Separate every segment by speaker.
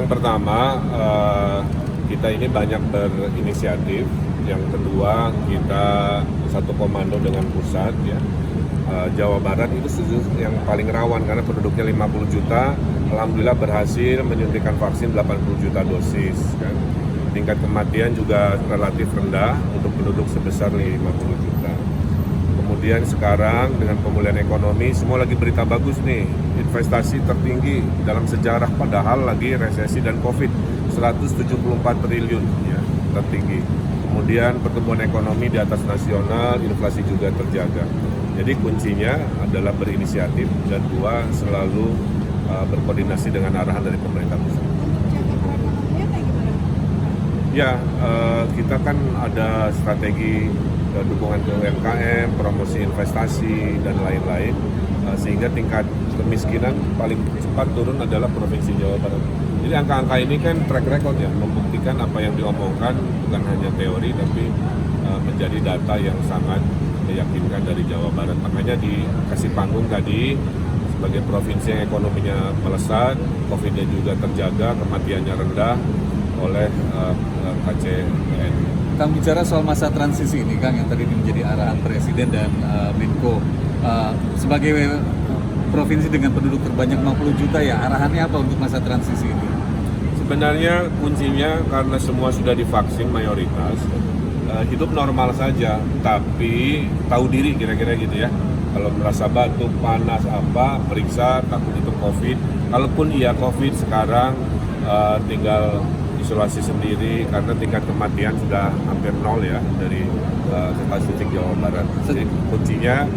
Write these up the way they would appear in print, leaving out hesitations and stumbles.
Speaker 1: Yang pertama, kita ini banyak berinisiatif. Yang kedua, kita satu komando dengan pusat. Ya. Jawa Barat itu yang paling rawan karena penduduknya 50 juta. Alhamdulillah berhasil menyuntikkan vaksin 80 juta dosis. Kan. Tingkat kematian juga relatif rendah untuk penduduk sebesar 50 juta. Kemudian sekarang dengan pemulihan ekonomi, semua lagi berita bagus nih. Investasi tertinggi dalam sejarah padahal lagi resesi dan Covid, 174 triliun ya, tertinggi. Kemudian pertumbuhan ekonomi di atas nasional, inflasi juga terjaga. Jadi kuncinya adalah berinisiatif dan dua selalu berkoordinasi dengan arahan dari pemerintah pusat. Ya, kita kan ada strategi dukungan ke UMKM, promosi investasi, dan lain-lain, sehingga tingkat kemiskinan paling cepat turun adalah Provinsi Jawa Barat. Jadi angka-angka ini kan track record ya, membuktikan apa yang diomongkan bukan hanya teori, tapi menjadi data yang sangat meyakinkan dari Jawa Barat. Makanya dikasih panggung tadi, sebagai provinsi yang ekonominya melesat, COVID-nya juga terjaga, kematiannya rendah oleh KCPN.
Speaker 2: Kang, bicara soal masa transisi ini, Kang, yang tadi menjadi arahan Presiden dan Menko, sebagai provinsi dengan penduduk terbanyak 60 juta ya, arahannya apa untuk masa transisi ini?
Speaker 1: Sebenarnya kuncinya karena semua sudah divaksin mayoritas, hidup normal saja, tapi tahu diri kira-kira gitu ya. Kalau merasa batuk, panas, apa, periksa, takut itu COVID. Kalaupun iya COVID sekarang tinggal isolasi sendiri karena tingkat kematian sudah hampir nol ya dari statistik Jawa Barat. Jadi kuncinya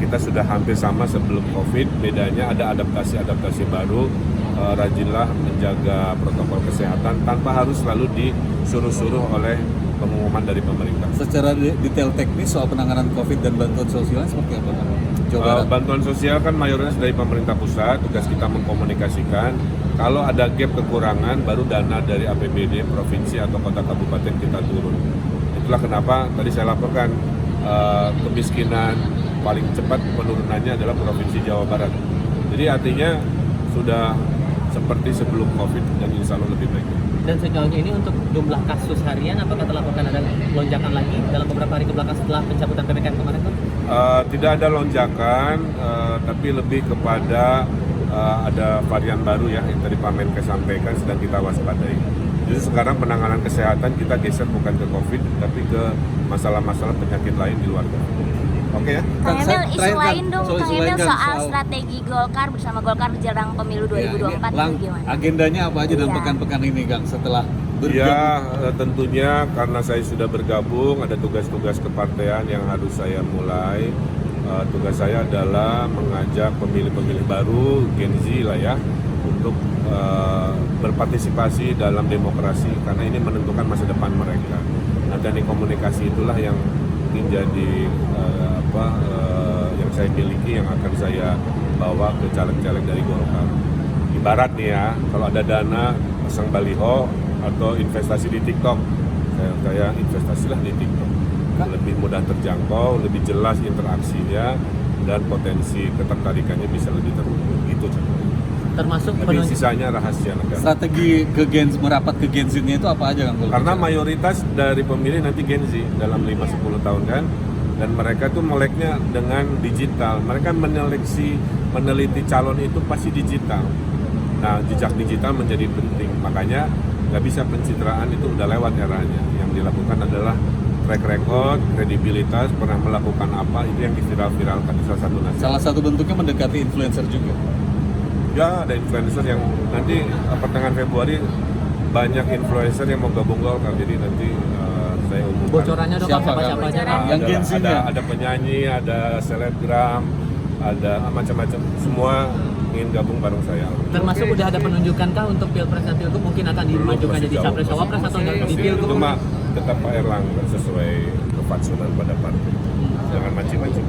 Speaker 1: kita sudah hampir sama sebelum COVID, bedanya ada adaptasi baru. Rajinlah menjaga protokol kesehatan tanpa harus selalu disuruh-suruh oleh pengumuman dari pemerintah.
Speaker 2: Secara detail teknis soal penanganan COVID dan bantuan sosialnya seperti apa, Kang?
Speaker 1: Bantuan sosial kan mayoritas dari pemerintah pusat, tugas kita mengkomunikasikan. Kalau ada gap kekurangan, baru dana dari APBD provinsi atau kota kabupaten kita turun. Itulah kenapa tadi saya laporkan kemiskinan paling cepat penurunannya adalah Provinsi Jawa Barat. Jadi artinya sudah seperti sebelum COVID dan insya Allah lebih baik.
Speaker 3: Dan sejauh ini untuk jumlah kasus harian, apakah telah ada lonjakan lagi dalam beberapa hari kebelakang setelah pencabutan PPKM kemarin, Pak?
Speaker 1: Tidak ada lonjakan, tapi lebih kepada ada varian baru ya yang tadi Pak Menkes sampaikan sedang kita waspadai. Jadi sekarang penanganan kesehatan kita geser bukan ke COVID, tapi ke masalah-masalah penyakit lain di luar COVID. Oke ya?
Speaker 4: Kang Emil, isu lain dong, Kang Emil, soal
Speaker 2: soal
Speaker 4: strategi Golkar bersama Golkar jelang pemilu 2024 itu gimana?
Speaker 2: Agendanya apa aja dalam
Speaker 4: Iya.
Speaker 2: pekan-pekan ini, Kang, setelah bergabung?
Speaker 1: Ya, tentunya karena saya sudah bergabung, ada tugas-tugas kepartean yang harus saya mulai. Tugas saya adalah mengajak pemilih-pemilih baru, Gen Z lah ya, untuk berpartisipasi dalam demokrasi, karena ini menentukan masa depan mereka. Nah, dari komunikasi itulah yang mungkin jadi yang saya miliki, yang akan saya bawa ke caleg-caleg dari Golkar. Ibarat nih ya, kalau ada dana pasang baliho atau investasi di TikTok, saya investasilah di TikTok. Lebih mudah terjangkau, lebih jelas interaksinya, dan potensi ketertarikannya bisa lebih terwujud. Itu
Speaker 3: Termasuk
Speaker 1: tapi sisanya rahasia negara.
Speaker 2: Strategi merapat ke Gen Z-nya itu apa aja, Kang?
Speaker 1: Karena mayoritas dari pemilih nanti Gen Z dalam 5-10 tahun kan, dan mereka tuh meleknya dengan digital. Mereka meneliti calon itu pasti digital. Nah, jejak digital menjadi penting. Makanya nggak bisa pencitraan, itu udah lewat eranya. Yang dilakukan adalah track record, kredibilitas, pernah melakukan apa, itu yang diviral-viralkan di salah satu nasional.
Speaker 2: Salah satu bentuknya mendekati influencer juga.
Speaker 1: Ya, ada influencer yang nanti pertengahan Februari banyak influencer yang mau gabung Golkar, jadi nanti saya umumkan.
Speaker 3: bocorannya dong,
Speaker 2: Siapa,
Speaker 3: siapa aja?
Speaker 4: Kang?
Speaker 2: Yang Gen Z-nya?
Speaker 1: Ada penyanyi, ada selebgram, ada macam-macam, semua ingin gabung bareng saya.
Speaker 3: Termasuk udah ada penunjukan kah untuk Pilpres dan Pilgub, mungkin akan dimajukan
Speaker 1: Masih
Speaker 3: jadi
Speaker 1: jauh,
Speaker 3: capres cawapres atau di
Speaker 1: masih-
Speaker 3: Pilgub?
Speaker 1: Cuma tetap Pak Erlangga sesuai kefatsunan pada partai. Jangan mancing-mancing.